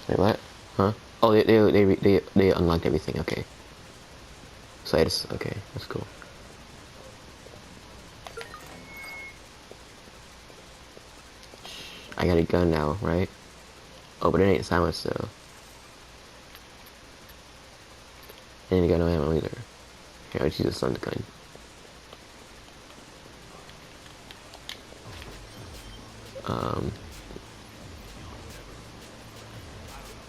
Wait, what? Huh? Oh, they unlocked everything. Okay. So I just okay. That's cool. I got a gun now, right? Oh, but it ain't silenced though. And you got no ammo either. Here, I'll just use a stun gun.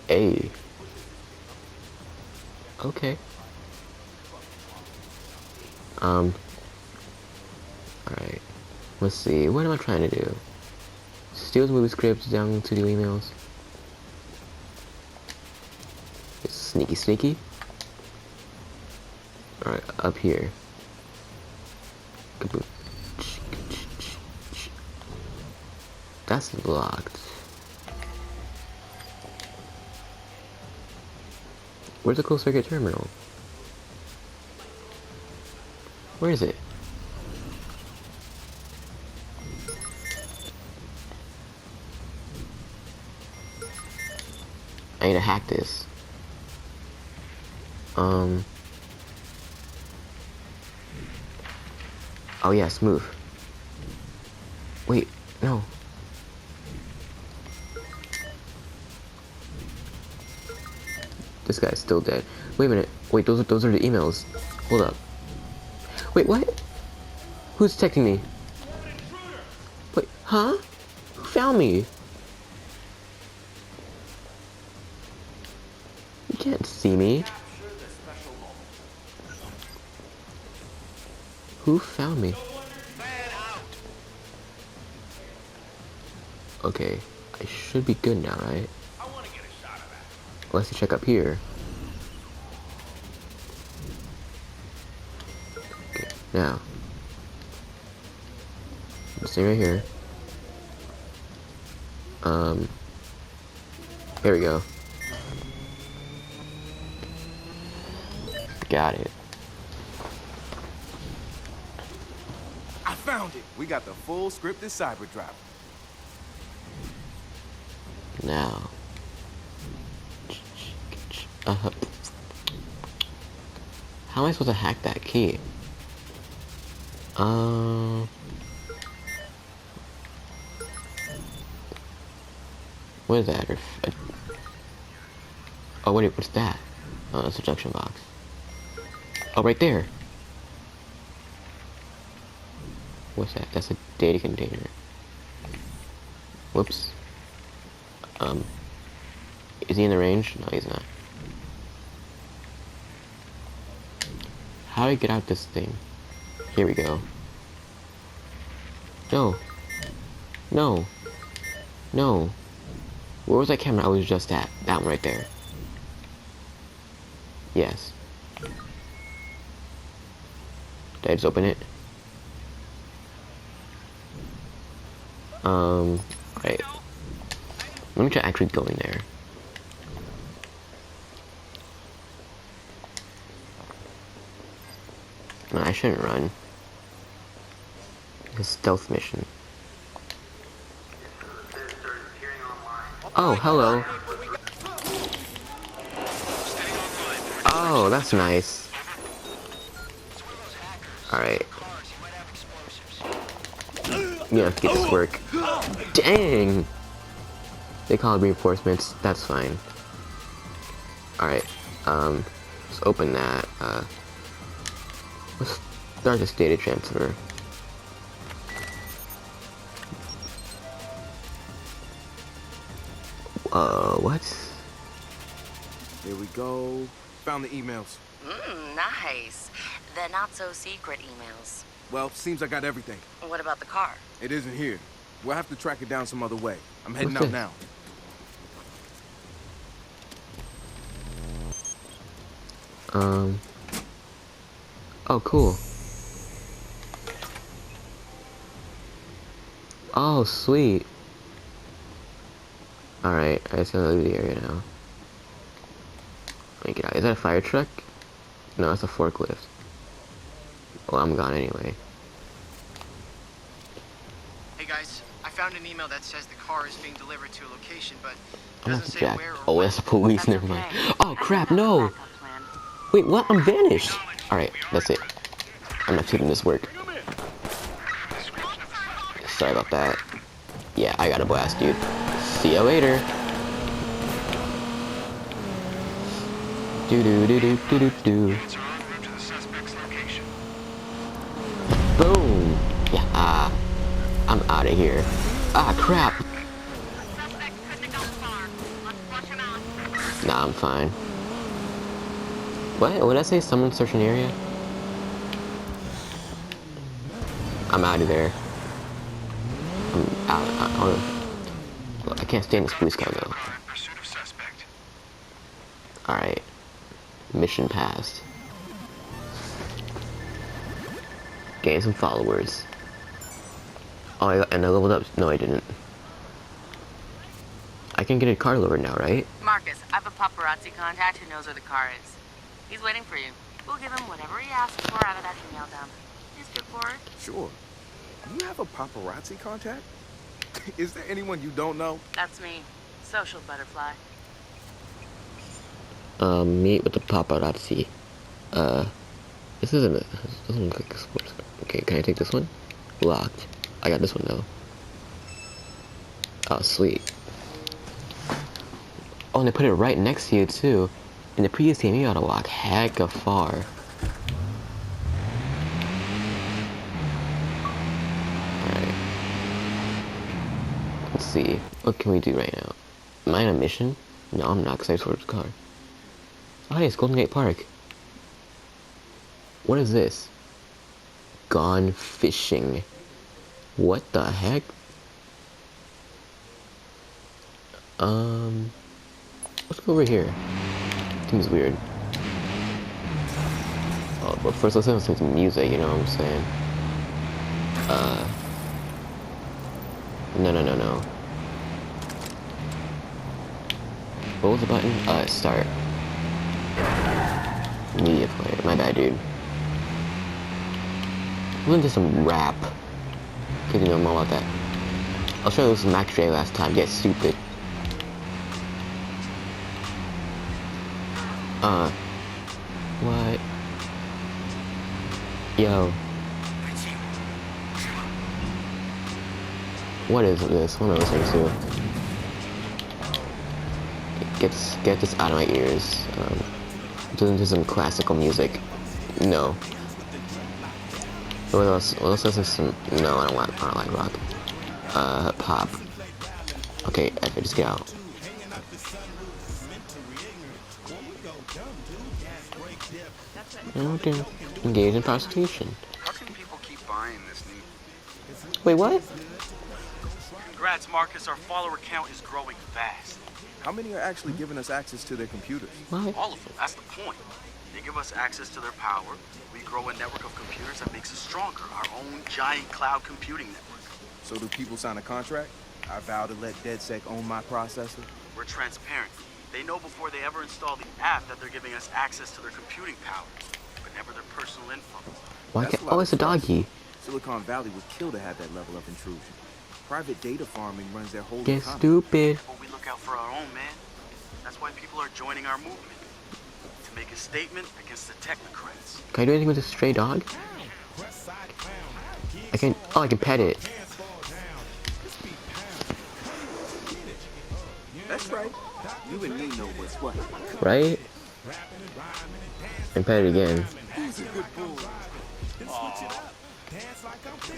A. Okay. Alright. Let's see. What am I trying to do? Steal the movie scripts down to the emails. It's sneaky, sneaky. Alright, up here. Kaboom. That's blocked. Where's the closed circuit terminal? Where is it? I need to hack this. Oh yeah, smooth. Wait, no. This guy's still dead. Wait a minute. Wait, those are the emails. Hold up. Wait, what? Who's texting me? Wait, huh? Who found me? You can't see me. Who found me? Okay, I should be good now, right? Let's check up here. Okay, now. Stay right here. There we go. Got it. I found it. We got the full scripted cyber driver. Now. How am I supposed to hack that key? What is that? Oh wait, what's that? Oh, that's a junction box. Oh, right there. What's that? That's a data container. Whoops. Is he in the range? No, he's not. How do I get out this thing? Here we go. No. No. No. Where was that camera I was just at? That one right there. Yes. Did I just open it? Right. Let me try actually going there. No, I shouldn't run. It's a stealth mission. Oh, hello. Oh, that's nice. Alright. You have to get this work. Dang! They call it reinforcements. That's fine. Alright. Let's open that. Let's start this data transfer. What? Here we go. Found the emails. Nice. The not-so-secret emails. Well, seems I got everything. What about the car? It isn't here. We'll have to track it down some other way. I'm heading What's out this? now. Oh, cool. Oh, sweet. Alright, I just gotta leave the area now. Let me get out. Is that a fire truck? No, that's a forklift. Well, I'm gone anyway. Hey guys, I found found an email that says the car is being delivered to a location, but I'm doesn't not say Jack. where or Oh, when. that's the police. That's Never mind. okay. Oh I crap! have a No. backup plan. Wait, what? I'm vanished. All right, that's it. I'm not keeping this work. Sorry about that. Yeah, I got a blast, dude. See ya later. Do do do do do do do. Boom. Yeah. I'm out of here. Ah, crap. Nah, I'm fine. What? What did I say? Someone search an area? I'm out of there. I'm out. I can't stay in this police car though. Alright. Mission passed. Gain some followers. Oh, and I leveled up. No, I didn't. I can get a car lowered now, right? Marcus, I have a paparazzi contact who knows where the car is. He's waiting for you. We'll give him whatever he asks for out of that email dump. He's good for it. Sure. You have a paparazzi contact? Is there anyone you don't know? That's me. Social butterfly. Meet with the paparazzi. This doesn't look like a sports car. Okay, can I take this one? Locked. I got this one though. Oh, sweet. Oh, and they put it right next to you too. In the previous game, you gotta walk hecka far. Alright. Let's see. What can we do right now? Am I on a mission? No, I'm not, because I just ordered the car. Oh, hey, it's Golden Gate Park. What is this? Gone fishing. What the heck? Let's go over here. Seems weird. Oh, but first let's listen to some music, you know what I'm saying? No. What was the button? Start. Media player. My bad, dude. Listen to some rap. Cause you know more about that. I'll show you this Max Dre last time. Get stupid. What? Yo. What is this? What am I listening to? Get this out of my ears. Listen to some classical music. No. What else? What else is some? No, I don't like rock. Pop. Okay, just get out. Okay. Engage in prostitution. How can people keep buying this new? Wait, what? Congrats, Marcus. Our follower count is growing fast. How many are actually giving us access to their computers? What? All of them. That's the point. They give us access to their power. We grow a network of computers that makes us stronger. Our own giant cloud computing network. So do people sign a contract? I vow to let DedSec own my processor? We're transparent. They know before they ever install the app that they're giving us access to their computing power, but never their personal info. Why That's can't? a lot Oh, of it's a trust. doggy. Silicon Valley would kill to have that level of intrusion. Private data farming runs their whole Get economy. stupid. But we look out for our own, man. That's why people are joining our movement. To make a statement against the technocrats. Can I do anything with this stray dog? I can. Oh, I can pet it. That's right. You and me know what's what. Right? And pet it again.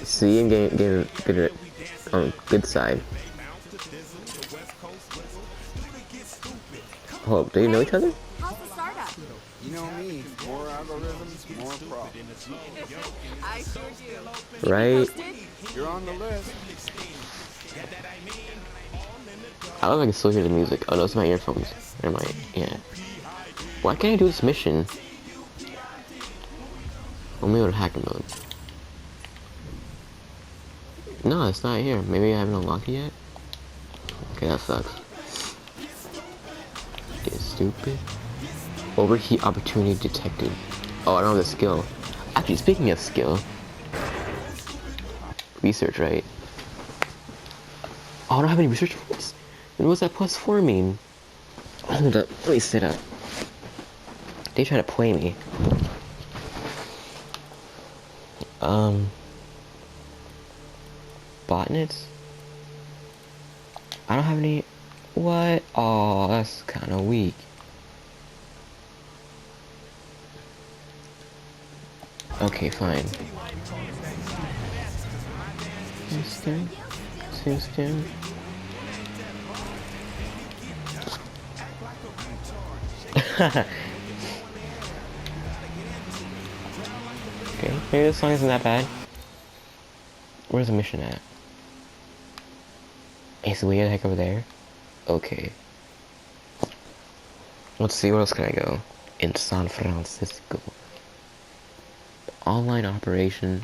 See, and get it on good side. Oh, do you know each other? How's the startup? You know me. More algorithms, more problems. I sure do. Right? Posted? You're on the list. I don't know if I can still hear the music. Oh no, it's my earphones. Or my, yeah. Why can't I do this mission? Only with hacker mode. No, it's not here. Maybe I haven't unlocked it yet? Okay, that sucks. Get stupid. Overheat opportunity detected. Oh, I don't have the skill. Actually, speaking of skill. Research, right? I don't have any research points. And what's that +4 mean? Hold up, let me sit up. They try to play me. Botnets? I don't have any. What? Oh, that's kind of weak. Okay, fine. Houston. Okay, maybe this song isn't that bad. Where's the mission at? Is the way the heck over there? Okay. Let's see, where else can I go? In San Francisco. Online operation.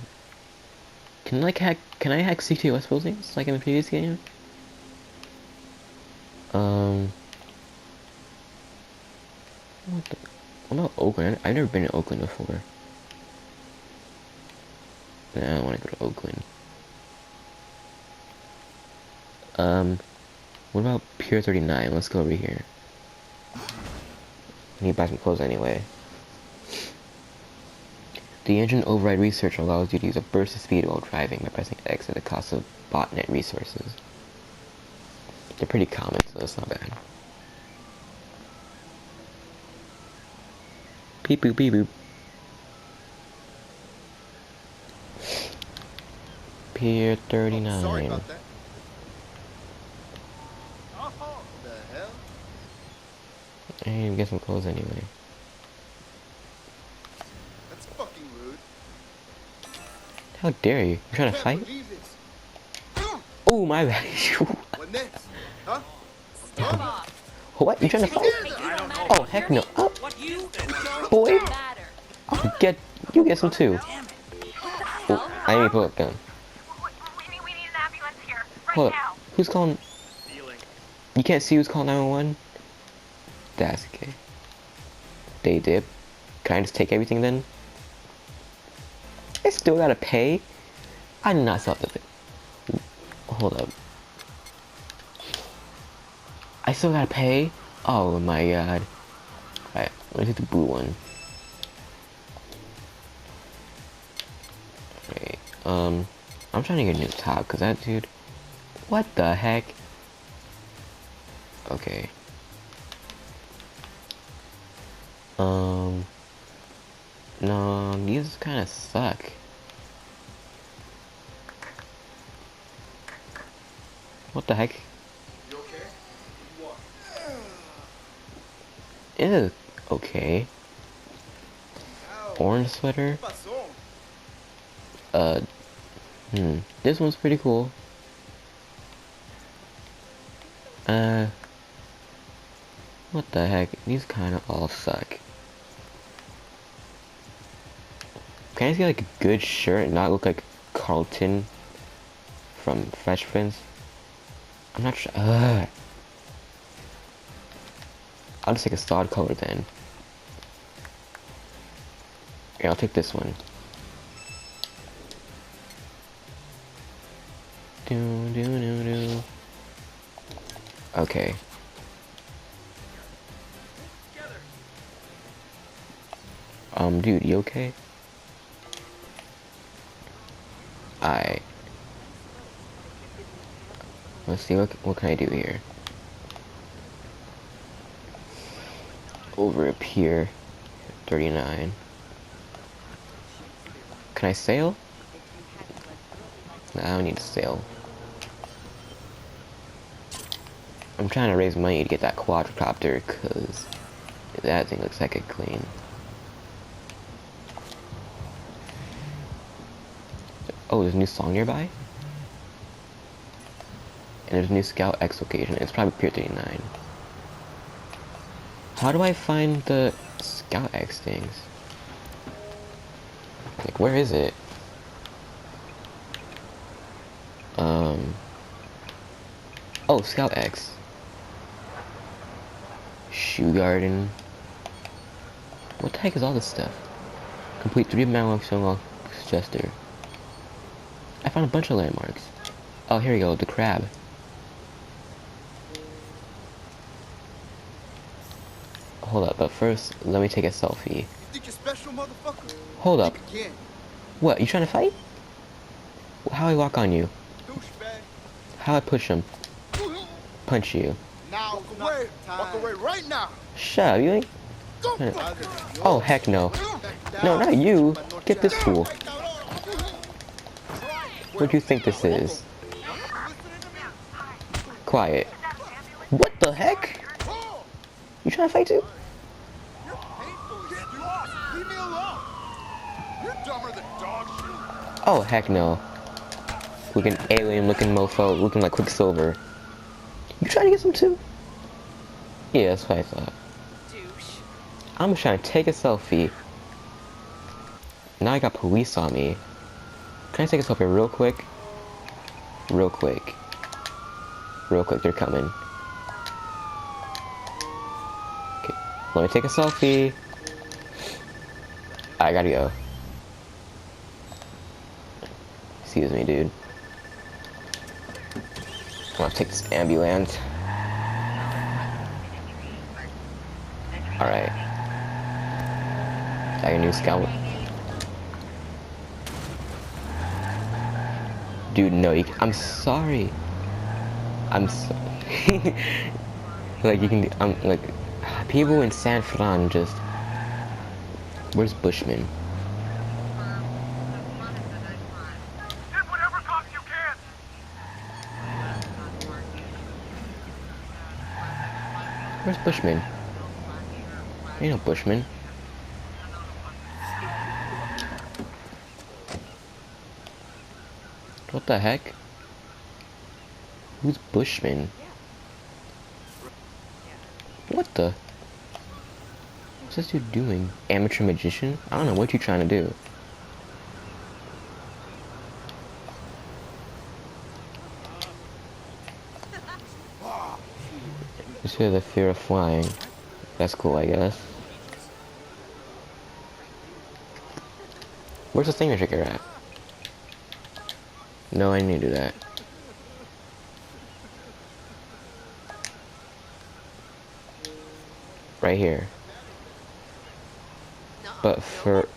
Can I hack CTOS buildings like in the previous game? What about Oakland? I've never been to Oakland before. Nah, I don't want to go to Oakland. What about Pier 39? Let's go over here. I need to buy some clothes anyway. The engine override research allows you to use a burst of speed while driving by pressing X at the cost of botnet resources. They're pretty common, so that's not bad. Beep boop beep boop. Pier 39. Sorry about that. Oh, the hell? I need to get some clothes anyway. That's fucking rude. How dare you? You trying to fight? Believe this. Oh, my bad. What next? Huh? Step off. What? You trying to fight? Hey, you don't matter. Oh, heck no. Oh, What you boy. don't matter. You get some too. What the Oh, I need to pull up a gun. We need an ambulance here, right Hold now. up. Who's calling? You can't see who's calling 911? That's okay. They dip. Can I just take everything then? I still gotta pay? I did not still have to pay. Hold up. I still gotta pay? Oh my god. Alright, let me take the blue one. Okay, I'm trying to get a new top, cause that dude... What the heck? Okay. No, these kind of suck. What the heck? You okay? What? Ew, okay. Orange sweater. Pasó. This one's pretty cool. What the heck? These kind of all suck. Can I just get like a good shirt and not look like Carlton from Fresh Prince? I'm not sure. I'll just take a solid color then. Yeah, I'll take this one. Okay. Dude, you okay? Alright. Let's see, what can I do here? Over up here. 39. Can I sail? Nah, I don't need to sail. I'm trying to raise money to get that quadricopter, cause that thing looks like a clean. Oh, there's a new song nearby? And there's a new Scout X location. It's probably Pier 39. How do I find the Scout X things? Like, where is it? Oh, Scout X. Shoe Garden. What the heck is all this stuff? Complete 3-mile long Chester. I found a bunch of landmarks. Oh, here we go, the crab. hold up, but first, let me take a selfie. You think you're special, motherfucker? Hold up. Think again. What, you trying to fight? How I walk on you? Douchebag. How I push him? Punch you? Now, walk away. Walk away right now. Shut up, you ain't... Go. Oh, heck no. No, not you. Get this fool. What do you think this is? Quiet. What the heck? You trying to fight too? You're painful. Get lost. Leave me alone. You're dumber than dog shit. Oh, heck no. Looking alien looking mofo, looking like Quicksilver. You trying to get some too? Yeah, that's what I thought. Douche. I'm just trying to take a selfie. Now I got police on me. Can I take a selfie real quick? Real quick. Real quick, they're coming. Okay, let me take a selfie. I gotta go. Excuse me, dude. I'm gonna take this ambulance. Alright. Got your new scout. Dude, no, I'm sorry. I'm so like, you can, I'm like, people in San Fran just, where's Bushman? Get whatever cops you can! Where's Bushman? Ain't no Bushman. What the heck? Who's Bushman? What the? What's this dude doing? Amateur magician? I don't know what you trying to do. Just feel the fear of flying. That's cool, I guess. Where's the stinger trigger at? No, I need to do that. Right here. But for...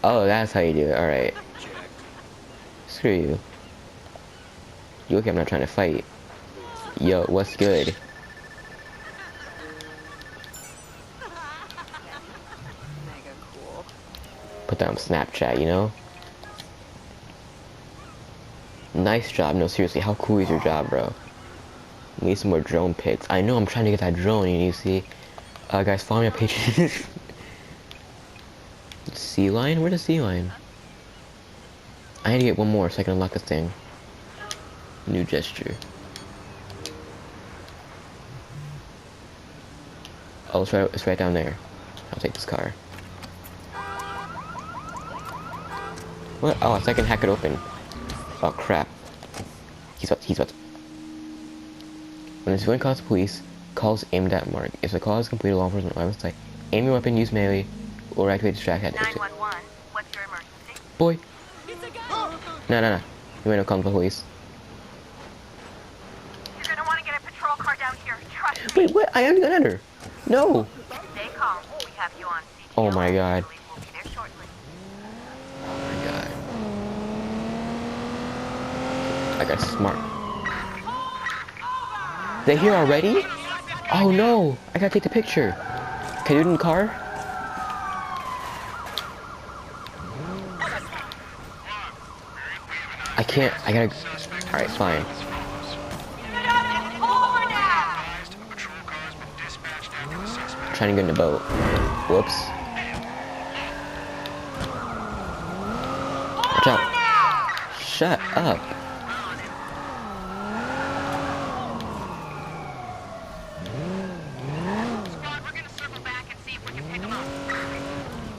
Oh, that's how you do it. Alright. Screw you. You okay, I'm not trying to fight. Yo, what's good? Mega cool. Put that on Snapchat, you know? Nice job. No, seriously, how cool is your job, bro? Need some more drone pics. I know I'm trying to get that drone, and you see. Guys, follow me on Patreon. Sea lion? Where's the sea lion? I need to get one more so I can unlock this thing. New gesture. Oh, it's right down there. I'll take this car. What? Oh, I can hack it open. Oh crap. He's about to. When a civilian calls the police, calls aimed at Mark. If the call is completed, law enforcement will say, aim your weapon, use melee, or activate distract at 911, what's your emergency? Boy. It's a guy. No. You ain't no call the police. You're gonna want to get a patrol car down here. Trust me. Wait, what? I am gonna enter. No. Stay calm. We have you on CPR. Oh my god. Police will be there shortly. Oh my god. I got smart. They here already? Oh no! I gotta take the picture. Can you do it in the car? I can't. I gotta. Alright, fine. Trying to get in the boat. Whoops. Watch out. Shut up. Squad, we're gonna circle back and see if we can pick him up.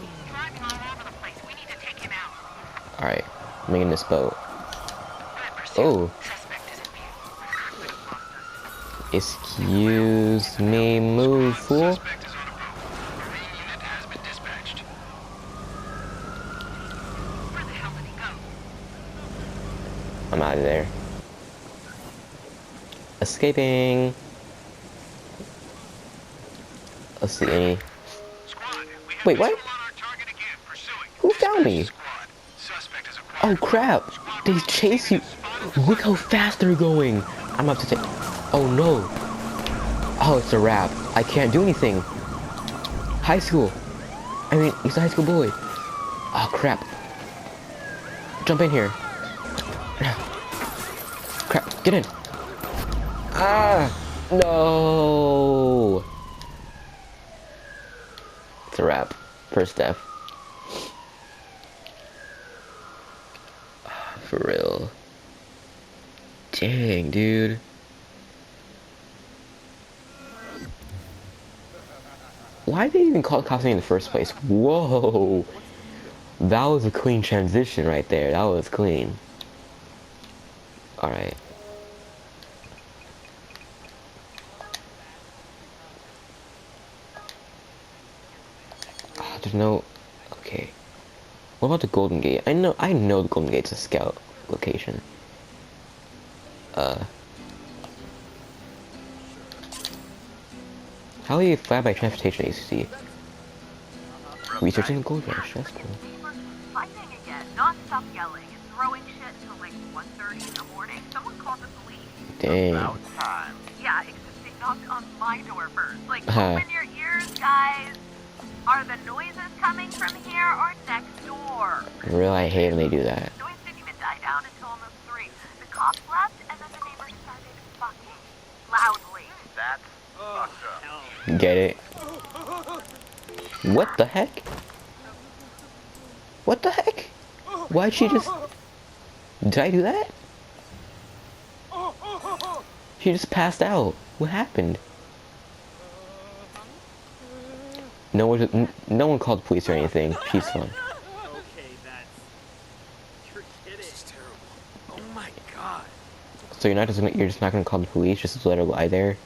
He's driving all over the place. We need to take him out. Alright. I'm in this boat. Oh. Suspect is in view. Excuse me, move, fool. Where the hell did he go? I'm out of there. Escaping. Let's see any. Squad, we have Wait, what? visual on our target again, pursuing. Who found me? Squad. Suspect is acquired. Oh crap! They chase you. Look how fast they're going. I'm about to take. Oh no. Oh, it's a wrap. I can't do anything. High school. I mean, he's a high school boy. Oh crap. Jump in here. Crap, get in. Ah, no. It's a wrap. First death. For real. Dang, dude. Why did they even call it cops in the first place? Whoa. That was a clean transition right there. That was clean. Alright. There's no... Okay. What about the Golden Gate? I know the Golden Gate's a scout location. How are you fly by transportation agency? Researching the Gold Rush, that's cool. Fighting again, non-stop yelling and throwing shit until like 1:30 in the morning. Someone called the police. Dang. Yeah, except they knocked on my door first. Like, Uh-huh. open your ears, guys. Are the noises coming from here or next door? Really, I hate when they do that. Noise didn't even die down until almost 3. The cops left, and then the neighbors started fucking loudly. That's fucked up. Get it? What the heck? What the heck? Why'd she just... Did I do that? She just passed out. What happened? No one called the police or anything. She's fine. Okay, that's... You're kidding. This is terrible. Oh my god. So you're just not gonna call the police, just let her lie there?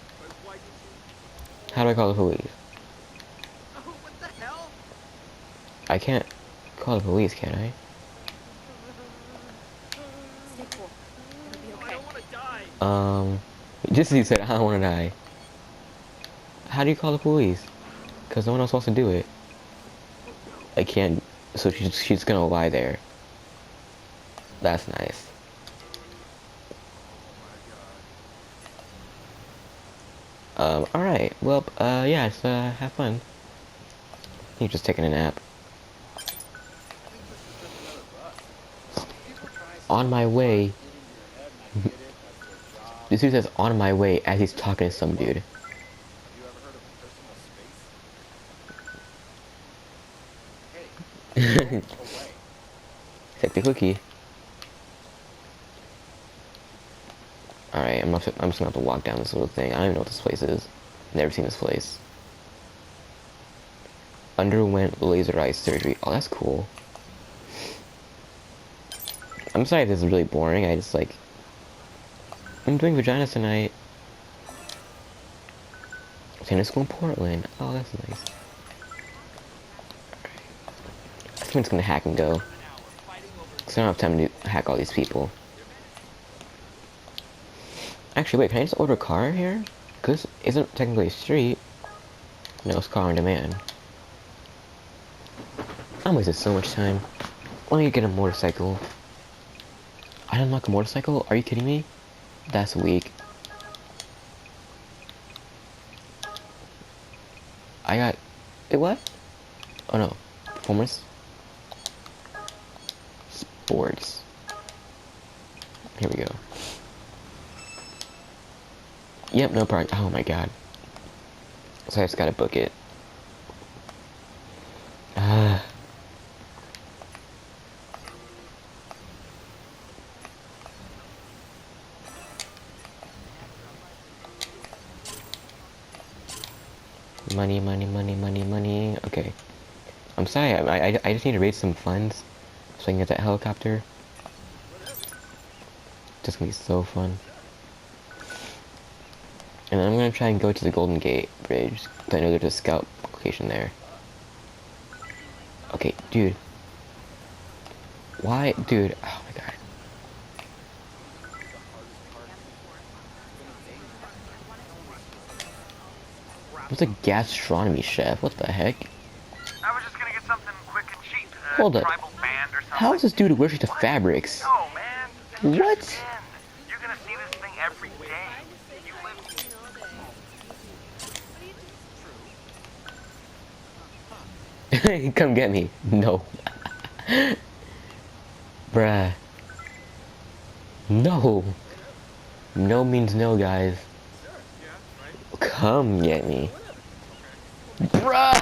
How do I call the police? What the hell? I can't call the police, can I? Stay cool. It'll be I okay. don't want to die. Just as you said, I don't wanna die. How do you call the police? Because no one else wants to do it. I can't, so she's gonna lie there. That's nice. Alright, well, yeah, just, have fun. You're just taking a nap. On my way. This dude says on my way as he's talking to some dude. Take the cookie. Alright, I'm just gonna have to walk down this little thing. I don't even know what this place is. Never seen this place. Underwent laser eye surgery. Oh, that's cool. I'm sorry if this is really boring. I just like... I'm doing vaginas tonight. Tennis school in Portland. Oh, that's nice. I think it's gonna hack and go. Cause I don't have time to hack all these people. Actually, wait, can I just order a car here? Cause it isn't technically a street. No, it's car on demand. I'm wasting so much time. Why don't you get a motorcycle? I unlock a motorcycle? Are you kidding me? That's weak. I got... Wait, what? Oh no. Performance? Sports. Here we go. Yep, no problem. Oh my god. So I just gotta book it. Money, money, money, money, money. Okay. I'm sorry, I just need to raise some funds so I can get that helicopter. Just gonna be so fun. And then I'm gonna try and go to the Golden Gate Bridge, because I know there's a scout location there. Okay, dude. Why? Dude, oh my god. What's a gastronomy chef? What the heck? I was just gonna get something quick and cheap. Hold up. Tribal band or something. How is this dude allergic to fabrics? No, man. This is What? just in. You're gonna see this thing every day. You live. Come get me. No. Bruh. No. No means no, guys. Come get me. Bruh!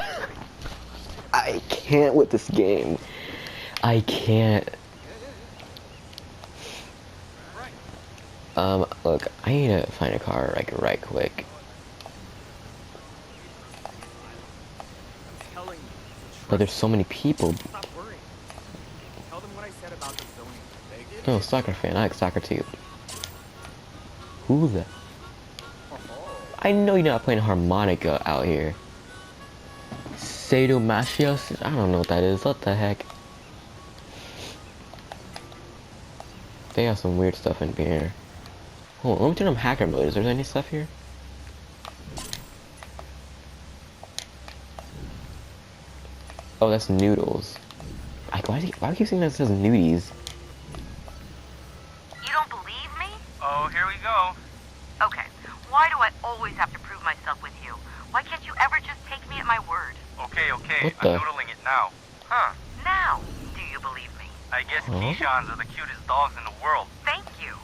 I can't with this game. I can't. Look, I need to find a car like right quick. But there's so many people. Stop worrying. Tell them what I said about the zoning. No, soccer fan. I like soccer too. Who the? I know you're not playing harmonica out here. Sadomasochist? I don't know what that is. What the heck? They have some weird stuff in here. Hold on, let me turn on hacker mode. Is there any stuff here? Oh, that's noodles. Like, why do I keep saying that it says nudies? You don't believe me? Oh, here we go. Okay, why do I always have to prove myself with you? Why can't you ever just take me at my word? Okay, okay. What I'm the? noodling it now. Huh. Now, do you believe me? I guess Huh? Keeshans are the cutest dogs in the world. Thank you.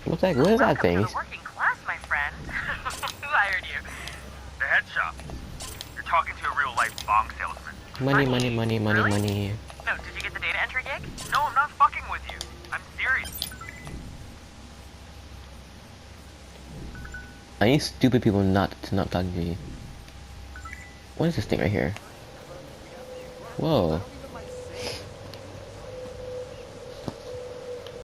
What the heck? What is that Welcome thing? to the working class, my friend. Who hired you? The head shop. You're talking to a real-life bong salesman. Money, money, money, money, Really? money. No, did you get the data entry gig? No, I'm not fucking with you. I'm serious. I need stupid people not talk to me. What is this thing right here? Whoa.